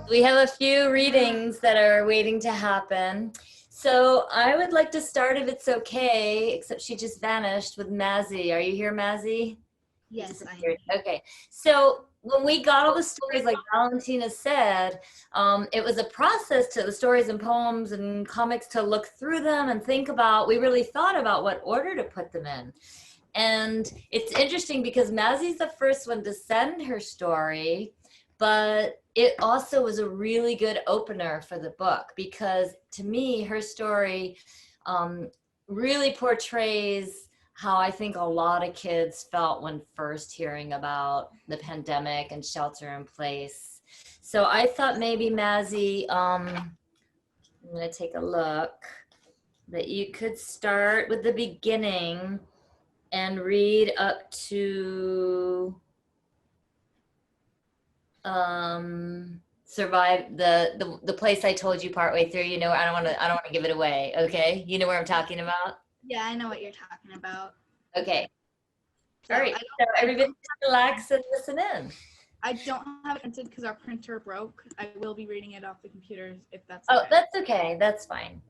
We have a few readings that are waiting to happen. So I would like to start, if it's okay, except she just vanished, with Mazzy. Are you here, Mazzy? You Yes, I am disappeared. here. Okay. So when we got all the stories, like Valentina said, it was a process to the stories and poems and comics to look through them and think about. We really thought about what order to put them in. And it's interesting because Mazzy's the first one to send her story, but it also was a really good opener for the book because to me, her story um, really portrays how I think a lot of kids felt when first hearing about the pandemic and shelter in place. So I thought maybe Mazzy, I'm going to take a look, that you could start with the beginning and read up to survive the place I told you partway through. I don't want to give it away. Okay, you know where I'm talking about. Yeah, I know what you're talking about. Okay, So all I right. don't, So I everybody don't, just relax and listen in. I don't have it printed because our printer broke. I will be reading it off the computer if that's Oh, okay. that's okay. That's fine.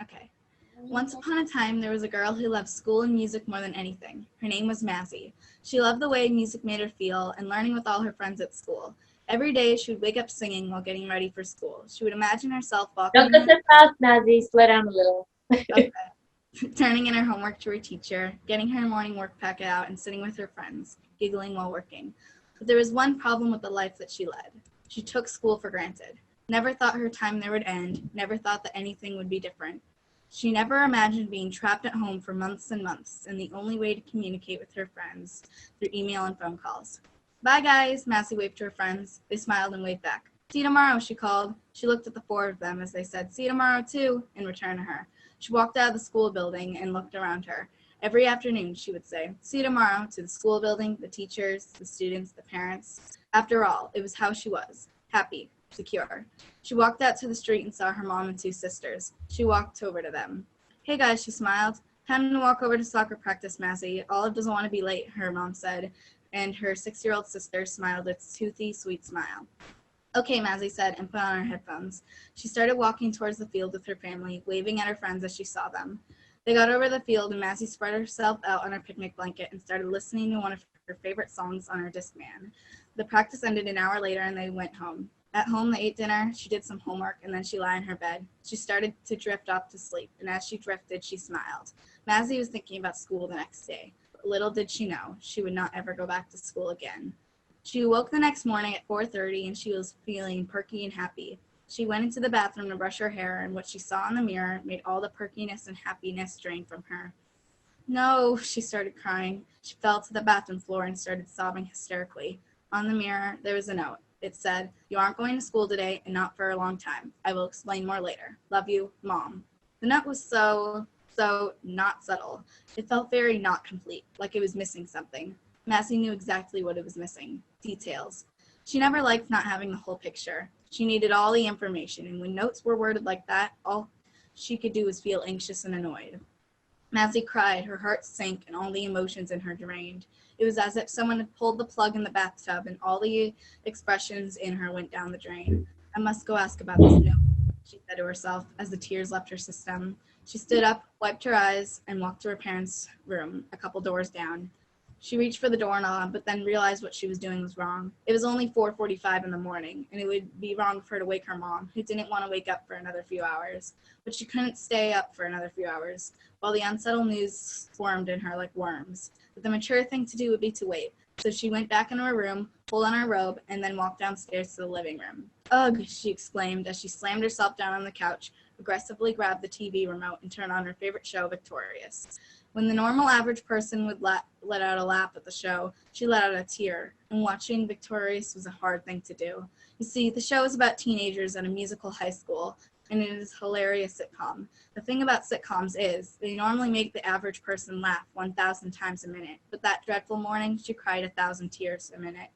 Okay. Once upon a time, there was a girl who loved school and music more than anything. Her name was Mazzy. She loved the way music made her feel and learning with all her friends at school. Every day, she would wake up singing while getting ready for school. She would imagine herself walking Don't in go her, so fast, Mazzy. Slow down a little. okay, turning in her homework to her teacher, getting her morning work packet out, and sitting with her friends, giggling while working. But there was one problem with the life that she led. She took school for granted. Never thought her time there would end, never thought that anything would be different. She never imagined being trapped at home for months and months, and the only way to communicate with her friends through email and phone calls. Bye, guys, Massey waved to her friends. They smiled and waved back. See you tomorrow, she called. She looked at the four of them as they said, see you tomorrow, too, in return to her. She walked out of the school building and looked around her. Every afternoon, she would say, see you tomorrow, to the school building, the teachers, the students, the parents. After all, it was how she was, happy, secure. She walked out to the street and saw her mom and two sisters. She walked over to them. Hey guys, she smiled. Time to walk over to soccer practice, Massey. Olive doesn't want to be late, her mom said, and her 6-year-old sister smiled a toothy, sweet smile. Okay, Mazzy said, and put on her headphones. She started walking towards the field with her family, waving at her friends as she saw them. They got over the field, and Mazzy spread herself out on her picnic blanket and started listening to one of her favorite songs on her Discman. The practice ended an hour later, and they went home. At home, they ate dinner, she did some homework, and then she lay in her bed. She started to drift off to sleep, and as she drifted, she smiled. Mazzy was thinking about school the next day, but little did she know, she would not ever go back to school again. She awoke the next morning at 4:30 and she was feeling perky and happy. She went into the bathroom to brush her hair, and what she saw in the mirror made all the perkiness and happiness drain from her. No, she started crying. She fell to the bathroom floor and started sobbing hysterically. On the mirror, there was a note. It said, you aren't going to school today and not for a long time. I will explain more later. Love you, Mom. The note was so not subtle. It felt very not complete, like it was missing something. Massey knew exactly what it was missing. Details. She never liked not having the whole picture. She needed all the information, and when notes were worded like that, all she could do was feel anxious and annoyed. Massey cried, her heart sank, and all the emotions in her drained. It was as if someone had pulled the plug in the bathtub, and all the expressions in her went down the drain. I must go ask about this note, she said to herself as the tears left her system. She stood up, wiped her eyes, and walked to her parents' room, a couple doors down. She reached for the doorknob, but then realized what she was doing was wrong. It was only 4:45 in the morning, and it would be wrong for her to wake her mom, who didn't want to wake up for another few hours. But she couldn't stay up for another few hours, while the unsettled news swarmed in her like worms. But the mature thing to do would be to wait. So she went back into her room, pulled on her robe, and then walked downstairs to the living room. Ugh, she exclaimed as she slammed herself down on the couch, aggressively grabbed the TV remote, and turned on her favorite show, Victorious. When the normal average person would let out a laugh at the show, she let out a tear, and watching Victorious was a hard thing to do. You see, the show is about teenagers at a musical high school, and it is a hilarious sitcom. The thing about sitcoms is, they normally make the average person laugh 1,000 times a minute, but that dreadful morning, she cried 1,000 tears a minute.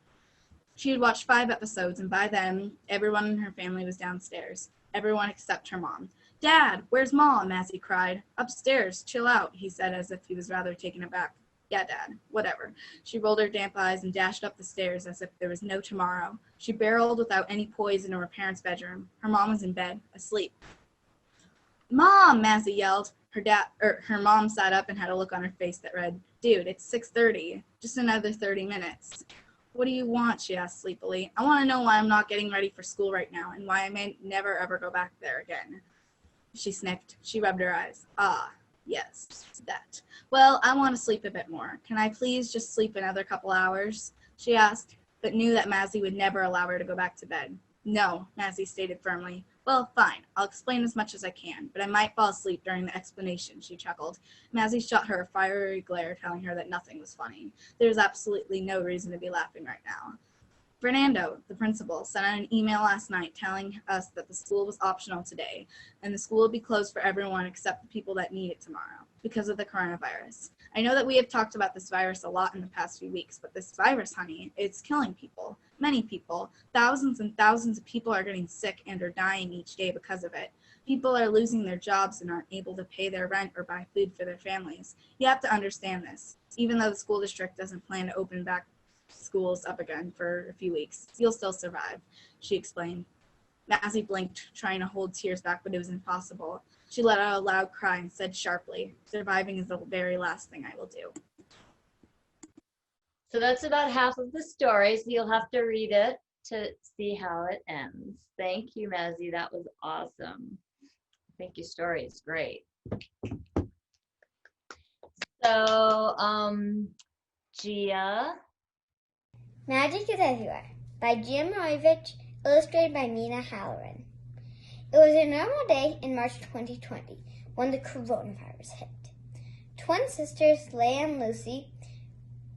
She had watched 5 episodes, and by then, everyone in her family was downstairs. Everyone except her mom. Dad, where's Mom? Massey cried. Upstairs, chill out, he said as if he was rather taken aback. Yeah, Dad, whatever. She rolled her damp eyes and dashed up the stairs as if there was no tomorrow. She barreled without any poise into her parents' bedroom. Her mom was in bed, asleep. Mom, Mazzy yelled. Her mom sat up and had a look on her face that read, Dude, it's 6:30. Just another 30 minutes. What do you want? She asked sleepily. I want to know why I'm not getting ready for school right now and why I may never ever go back there again. She sniffed. She rubbed her eyes. Ah, yes, that. Well, I want to sleep a bit more. Can I please just sleep another couple hours? She asked, but knew that Mazzy would never allow her to go back to bed. No, Mazzy stated firmly. Well, fine. I'll explain as much as I can, but I might fall asleep during the explanation, she chuckled. Mazzy shot her a fiery glare, telling her that nothing was funny. There was absolutely no reason to be laughing right now. Fernando, the principal, sent out an email last night telling us that the school was optional today, and the school will be closed for everyone except the people that need it tomorrow because of the coronavirus. I know that we have talked about this virus a lot in the past few weeks, but this virus, honey, it's killing people. Many people. Thousands and thousands of people are getting sick and are dying each day because of it. People are losing their jobs and aren't able to pay their rent or buy food for their families. You have to understand this. Even though the school district doesn't plan to open back schools up again for a few weeks, you'll still survive, she explained. Mazzy blinked, trying to hold tears back, but it was impossible. She let out a loud cry and said sharply, Surviving is the very last thing I will do. So that's about half of the story, so you'll have to read it to see how it ends. Thank you, Mazzy. That was awesome. I think your story is great. So, Gia. Magic is Everywhere by Jim Moravich, illustrated by Nina Halloran. It was a normal day in March 2020 when the coronavirus hit. Twin sisters Leia and Lucy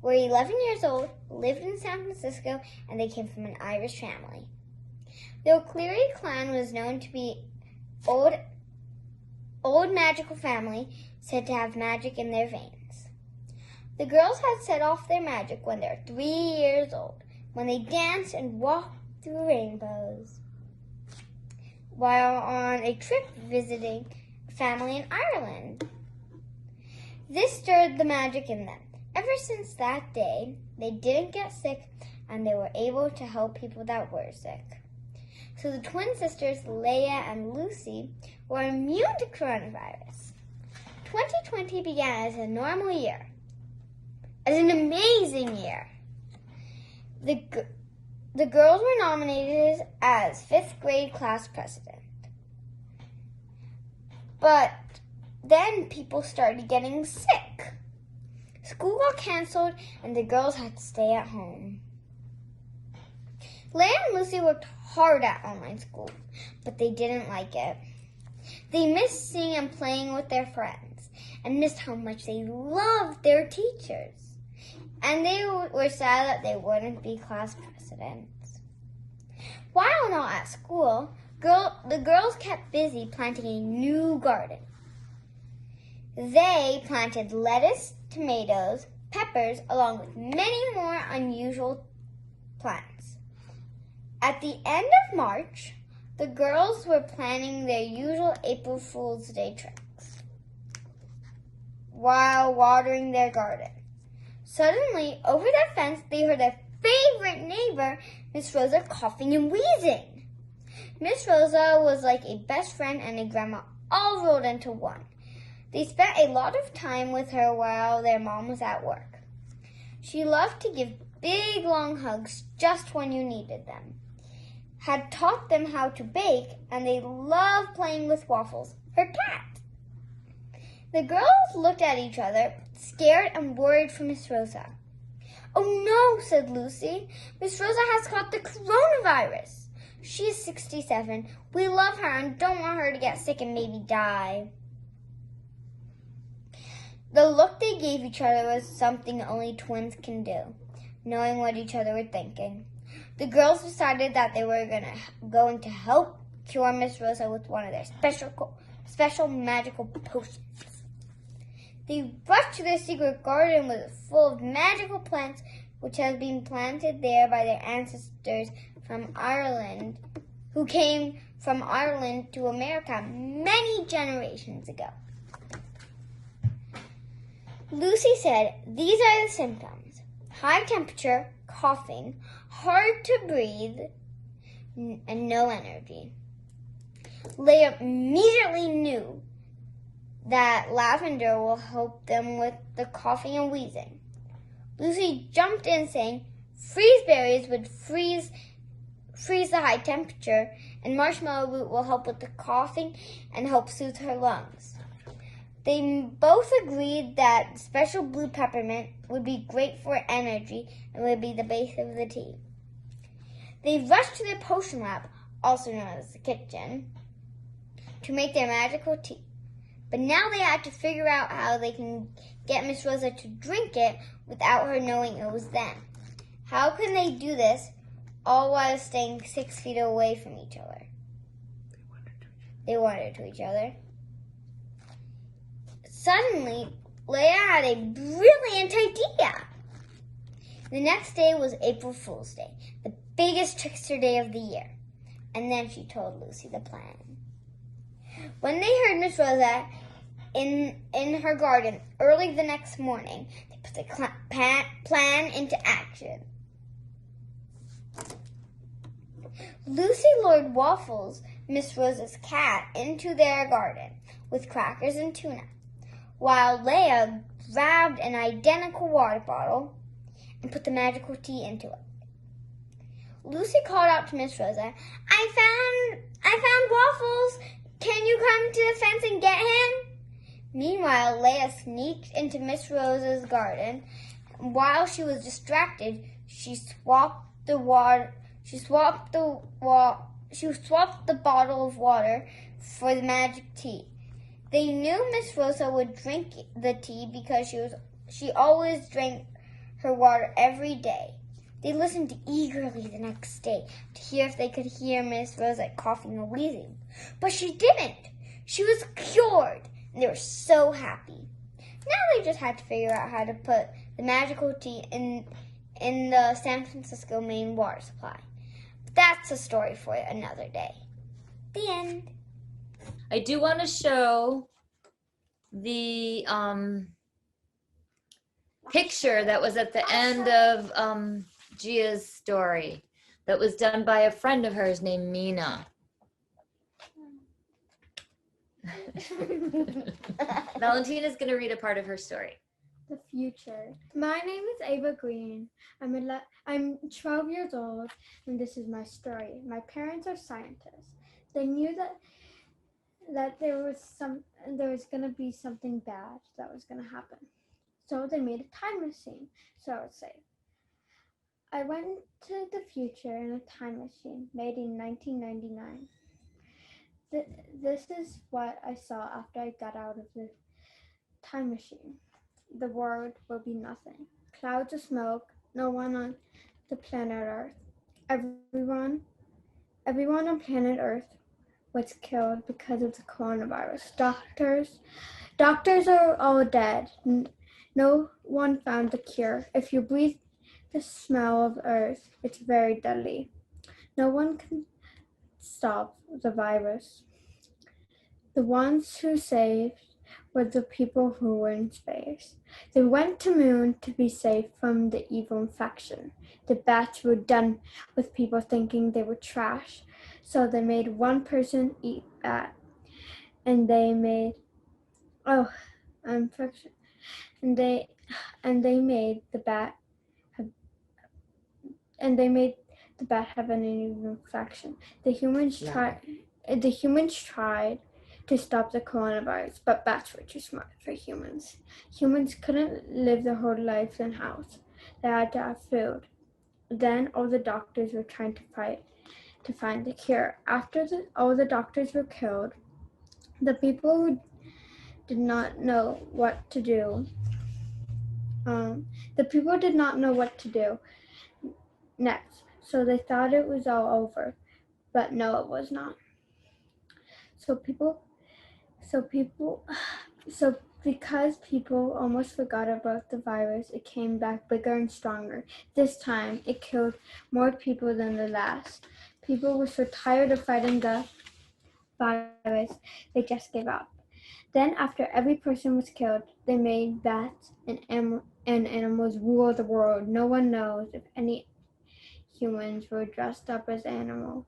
were 11 years old, lived in San Francisco, and they came from an Irish family. The O'Cleary clan was known to be old magical family said to have magic in their veins. The girls had set off their magic when they were 3 years old, when they danced and walked through rainbows while on a trip visiting a family in Ireland. This stirred the magic in them. Ever since that day, they didn't get sick and they were able to help people that were sick. So the twin sisters, Leia and Lucy, were immune to coronavirus. 2020 began as a normal year, as an amazing year. The girls were nominated as 5th grade class president. But then people started getting sick. School got canceled and the girls had to stay at home. Leia and Lucy worked hard at online school, but they didn't like it. They missed seeing and playing with their friends and missed how much they loved their teachers. And they were sad that they wouldn't be class presidents. While not at school, the girls kept busy planting a new garden. They planted lettuce, tomatoes, peppers, along with many more unusual plants. At the end of March, the girls were planning their usual April Fool's Day tricks while watering their garden. Suddenly, over their fence, they heard their favorite neighbor, Miss Rosa, coughing and wheezing. Miss Rosa was like a best friend and a grandma all rolled into one. They spent a lot of time with her while their mom was at work. She loved to give big, long hugs just when you needed them. Had taught them how to bake, and they loved playing with Waffles, her cat. The girls looked at each other, scared and worried for Miss Rosa. Oh no, said Lucy. Miss Rosa has caught the coronavirus. She's 67. We love her and don't want her to get sick and maybe die. The look they gave each other was something only twins can do, knowing what each other were thinking. The girls decided that they were going to help cure Miss Rosa with one of their special magical potions. They rushed to their secret garden full of magical plants which had been planted there by their ancestors from Ireland, who came from Ireland to America many generations ago. Lucy said, "These are the symptoms: high temperature, coughing, hard to breathe, and no energy." Leah immediately knew that lavender will help them with the coughing and wheezing. Lucy jumped in saying freeze berries would freeze the high temperature, and marshmallow root will help with the coughing and help soothe her lungs. They both agreed that special blue peppermint would be great for energy and would be the base of the tea. They rushed to their potion lab, also known as the kitchen, to make their magical tea. But now they had to figure out how they can get Miss Rosa to drink it without her knowing it was them. How can they do this all while staying 6 feet away from each other? They wandered to each other. Suddenly, Leah had a brilliant idea. The next day was April Fool's Day, the biggest trickster day of the year. And then she told Lucy the plan. When they heard Miss Rosa in her garden early the next morning, they put the plan into action. Lucy lured Waffles, Miss Rosa's cat, into their garden with crackers and tuna, while Leah grabbed an identical water bottle and put the magical tea into it. Lucy called out to Miss Rosa, I found Waffles! Can you come to the fence and get him?" Meanwhile, Leah sneaked into Miss Rosa's garden. While she was distracted, she swapped the bottle of water for the magic tea. They knew Miss Rosa would drink the tea because she always drank her water every day. They listened eagerly the next day to hear if they could hear Miss Rosa coughing or wheezing. But she didn't. She was cured, and they were so happy. Now they just had to figure out how to put the magical tea in the San Francisco main water supply. But that's a story for another day. The end. I do want to show the picture that was at the end of Gia's story that was done by a friend of hers named Mina. Valentina's going to read a part of her story. The future. My name is Ava Green. I'm 12 years old, and this is my story. My parents are scientists. They knew that there was going to be something bad that was going to happen. So they made a time machine, so I would say. I went to the future in a time machine made in 1999. This is what I saw after I got out of the time machine. The world will be nothing. Clouds of smoke, no one on the planet Earth. Everyone on planet Earth was killed because of the coronavirus. Doctors are all dead. No one found the cure. If you breathe the smell of Earth, it's very deadly. No one can stop the virus. The ones who saved were the people who were in space. They went to moon to be safe from the evil infection. The bats were done with people thinking they were trash, so they made one person eat bat, and they made infection, and they made the bat have an evil infection. The humans tried to stop the coronavirus, but bats were too smart for humans. Humans couldn't live their whole lives in house. They had to have food. Then all the doctors were trying to fight to find the cure. After all the doctors were killed, the people who did not know what to do. The people did not know what to do next, so they thought it was all over. But no, it was not. Because people almost forgot about the virus, it came back bigger and stronger. This time, it killed more people than the last. People were so tired of fighting the virus, they just gave up. Then, after every person was killed, they made bats and animals rule the world. No one knows if any humans were dressed up as animals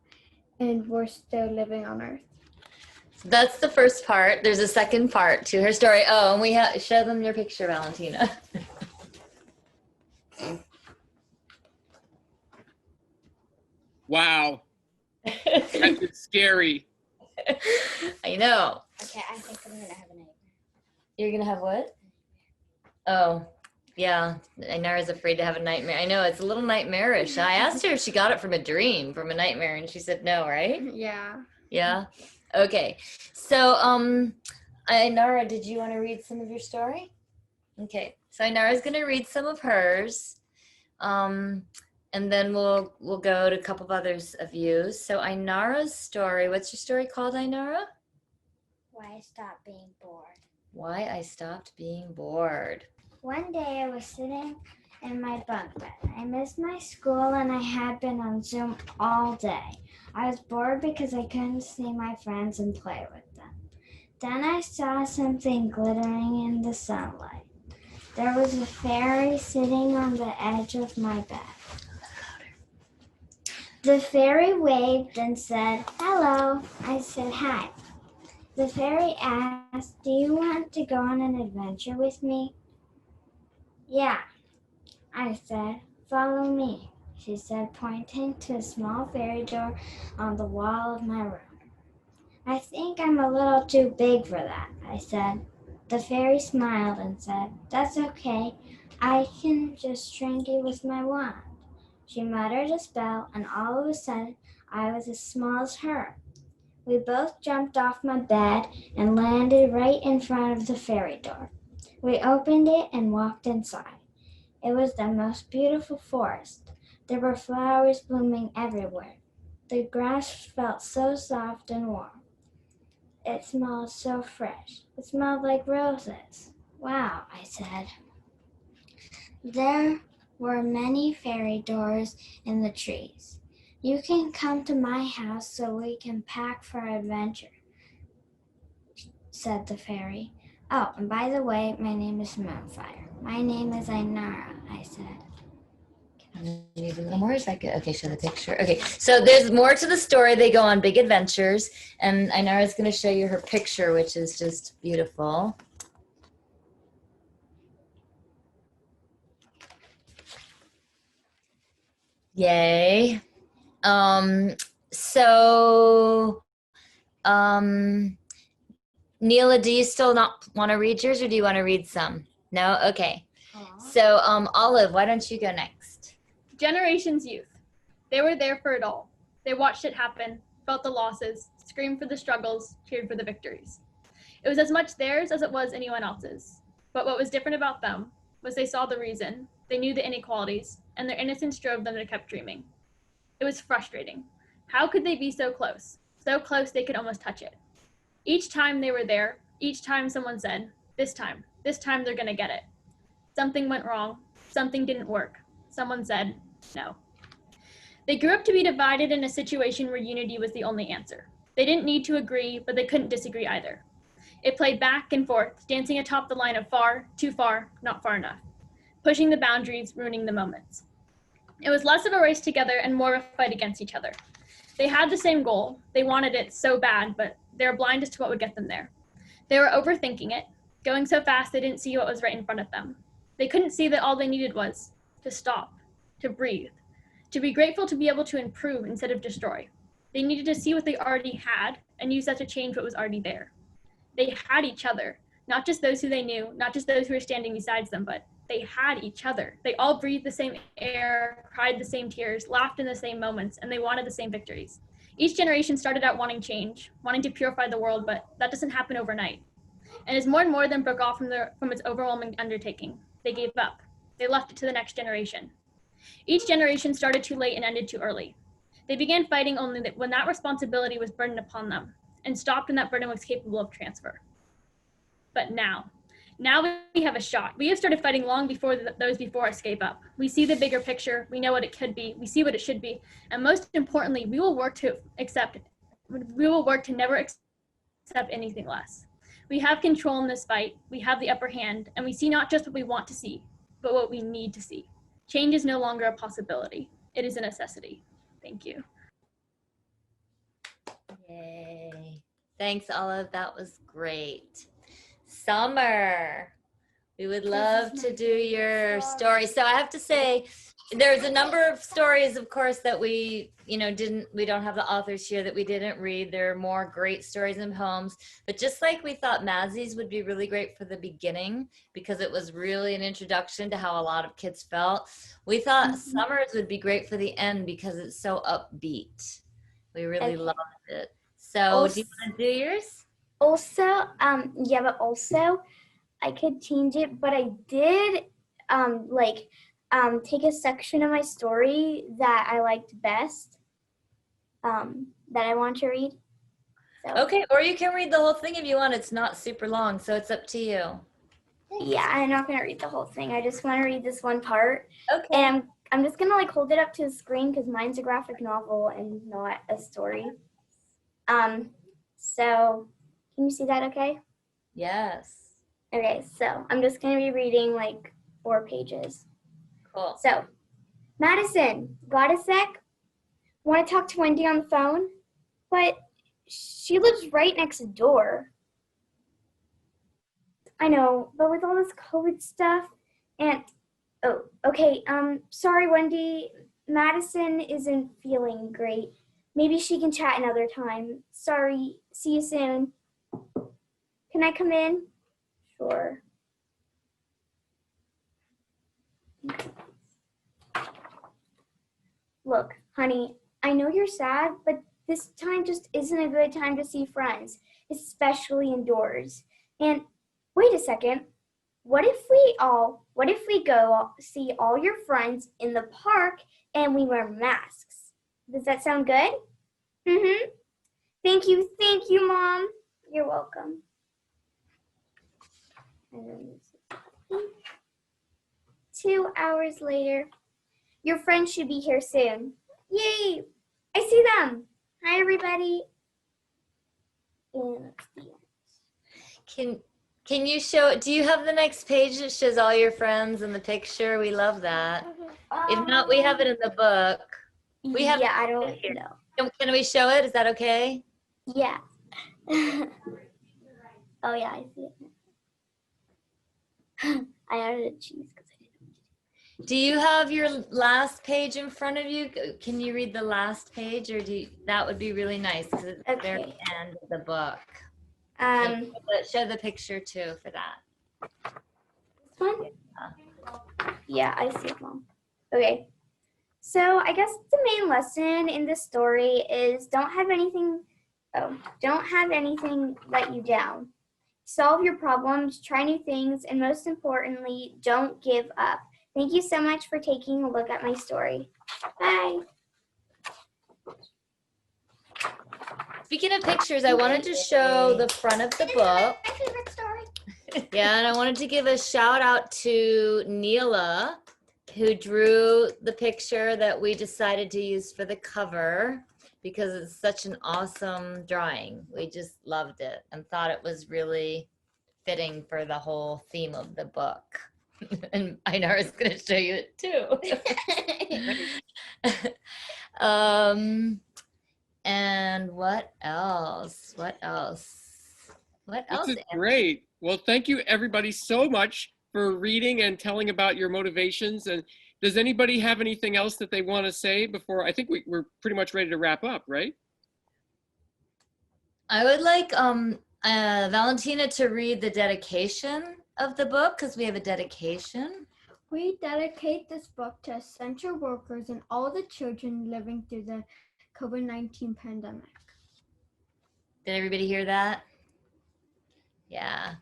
and were still living on Earth. That's the first part. There's a second part to her story. Oh, and we show them your picture, Valentina. Wow. That's scary. I know. Okay, I think I'm gonna have a nightmare. You're gonna have what? Oh, yeah. Inara's afraid to have a nightmare. I know, it's a little nightmarish. I asked her if she got it from a dream, from a nightmare, and she said no, right? Yeah. Yeah. Okay. So, Inara, did you want to read some of your story? Okay. So Inara's gonna read some of hers. And then we'll go to a couple of others of you. So Inara's story, what's your story called, Inara? Why I stopped being bored. Why I stopped being bored. One day I was sitting in my bunk bed. I missed my school and I had been on Zoom all day. I was bored because I couldn't see my friends and play with them. Then I saw something glittering in the sunlight. There was a fairy sitting on the edge of my bed. The fairy waved and said, "Hello." I said, "Hi." The fairy asked, "Do you want to go on an adventure with me?" "Yeah," I said. "Follow me," she said, pointing to a small fairy door on the wall of my room. "I think I'm a little too big for that," I said. The fairy smiled and said, "That's okay. I can just shrink you with my wand." She muttered a spell, and all of a sudden, I was as small as her. We both jumped off my bed and landed right in front of the fairy door. We opened it and walked inside. It was the most beautiful forest. There were flowers blooming everywhere. The grass felt so soft and warm. It smelled so fresh. It smelled like roses. "Wow," I said. There were many fairy doors in the trees. "You can come to my house so we can pack for adventure," said the fairy. "Oh, and by the way, my name is Moonfire." "My name is Inara," I said. Need a little more? Is that good? Okay, show the picture. Okay, so there's more to the story. They go on big adventures, and Inara's going to show you her picture, which is just beautiful. Yay. So, Neela, do you still not want to read yours, or do you want to read some? No? Okay. So, Olive, why don't you go next? Generations Youth. They were there for it all. They watched it happen, felt the losses, screamed for the struggles, cheered for the victories. It was as much theirs as it was anyone else's. But what was different about them was they saw the reason, they knew the inequalities, and their innocence drove them to keep dreaming. It was frustrating. How could they be so close? So close they could almost touch it. Each time they were there, each time someone said, this time they're gonna get it. Something went wrong, something didn't work. Someone said, no. They grew up to be divided in a situation where unity was the only answer. They didn't need to agree, but they couldn't disagree either. It played back and forth, dancing atop the line of far, too far, not far enough. Pushing the boundaries, ruining the moments. It was less of a race together and more of a fight against each other. They had the same goal. They wanted it so bad, but they were blind as to what would get them there. They were overthinking it, going so fast they didn't see what was right in front of them. They couldn't see that all they needed was to stop, to breathe, to be grateful to be able to improve instead of destroy. They needed to see what they already had and use that to change what was already there. They had each other, not just those who they knew, not just those who were standing beside them, but they had each other. They all breathed the same air, cried the same tears, laughed in the same moments, and they wanted the same victories. Each generation started out wanting change, wanting to purify the world, but that doesn't happen overnight. And as more and more of them broke off from its overwhelming undertaking, they gave up. They left it to the next generation. Each generation started too late and ended too early. They began fighting only when that responsibility was burdened upon them, and stopped when that burden was capable of transfer. But now we have a shot. We have started fighting long before those before us gave up. We see the bigger picture. We know what it could be. We see what it should be. And most importantly, we will work to never accept anything less. We have control in this fight. We have the upper hand, and we see not just what we want to see, but what we need to see. Change is no longer a possibility. It is a necessity. Thank you. Yay. Thanks, Olive. That was great. Summer, we would love to do your story. So I have to say, there's a number of stories, of course, that we don't have the authors here that we didn't read. There are more great stories and poems, but just like we thought Mazzy's would be really great for the beginning because it was really an introduction to how a lot of kids felt, we thought Summer's would be great for the end because it's so upbeat. We really loved it. So do you want to do yours? Also, yeah, but also I could change it, but I did take a section of my story that I liked best, that I want to read. So, Okay, or you can read the whole thing if you want. It's not super long, so it's up to you. yeah, I'm not gonna read the whole thing. I just want to read this one part. Okay. And I'm just gonna hold it up to the screen because mine's a graphic novel and not a story. So can you see that okay? Yes. Okay, so I'm just gonna be reading 4 pages. Cool. So, Madison, got a sec? Want to talk to Wendy on the phone? But she lives right next door. I know, but with all this COVID stuff and, oh, okay, sorry, Wendy. Madison isn't feeling great. Maybe she can chat another time. Sorry, see you soon. Can I come in? Sure. Look, honey, I know you're sad, but this time just isn't a good time to see friends, especially indoors. And wait a second, what if we go see all your friends in the park and we wear masks? Does that sound good? Mm-hmm. Thank you, Mom. You're welcome. And then this is 2 hours later. Your friends should be here soon. Yay! I see them. Hi, everybody. And that's the end. Can you show, do you have the next page that shows all your friends in the picture? We love that. If not, we have it in the book. We have I don't here. know. Can we show it? Is that okay? Yeah. Oh, yeah, I see it. I added a cheese because I didn't. Do you have your last page in front of you? Can you read the last page, or that would be really nice because it's the very end of the book. Show the picture too for that. This one? Yeah, I see it, Mom. Okay. So I guess the main lesson in this story is don't have anything let you down. Solve your problems, try new things, and most importantly, don't give up. Thank you so much for taking a look at my story. Bye. Speaking of pictures, I wanted to show the front of the book. My favorite story. Yeah, and I wanted to give a shout out to Neela, who drew the picture that we decided to use for the cover because it's such an awesome drawing. We just loved it and thought it was really fitting for the whole theme of the book. And Ainara's going to show you it too. And what else? This is great. Well, thank you everybody so much for reading and telling about your motivations. And does anybody have anything else that they want to say before? I think we're pretty much ready to wrap up, right? I would like Valentina to read the dedication of the book because we have a dedication. We dedicate this book to essential workers and all the children living through the COVID-19 pandemic. Did everybody hear that? Yeah.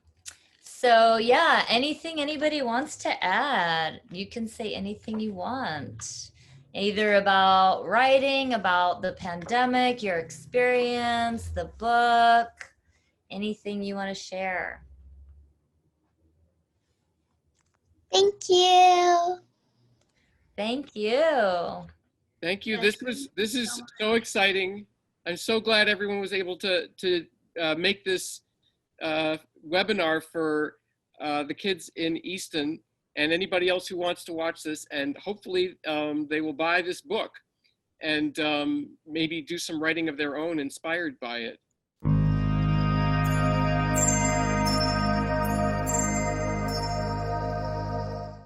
So yeah, anything anybody wants to add, you can say anything you want. Either about writing, about the pandemic, your experience, the book, anything you want to share. Thank you. Thank you. Thank you. This is so exciting. I'm so glad everyone was able to make this webinar for the kids in Easton and anybody else who wants to watch this, and hopefully they will buy this book and maybe do some writing of their own inspired by it.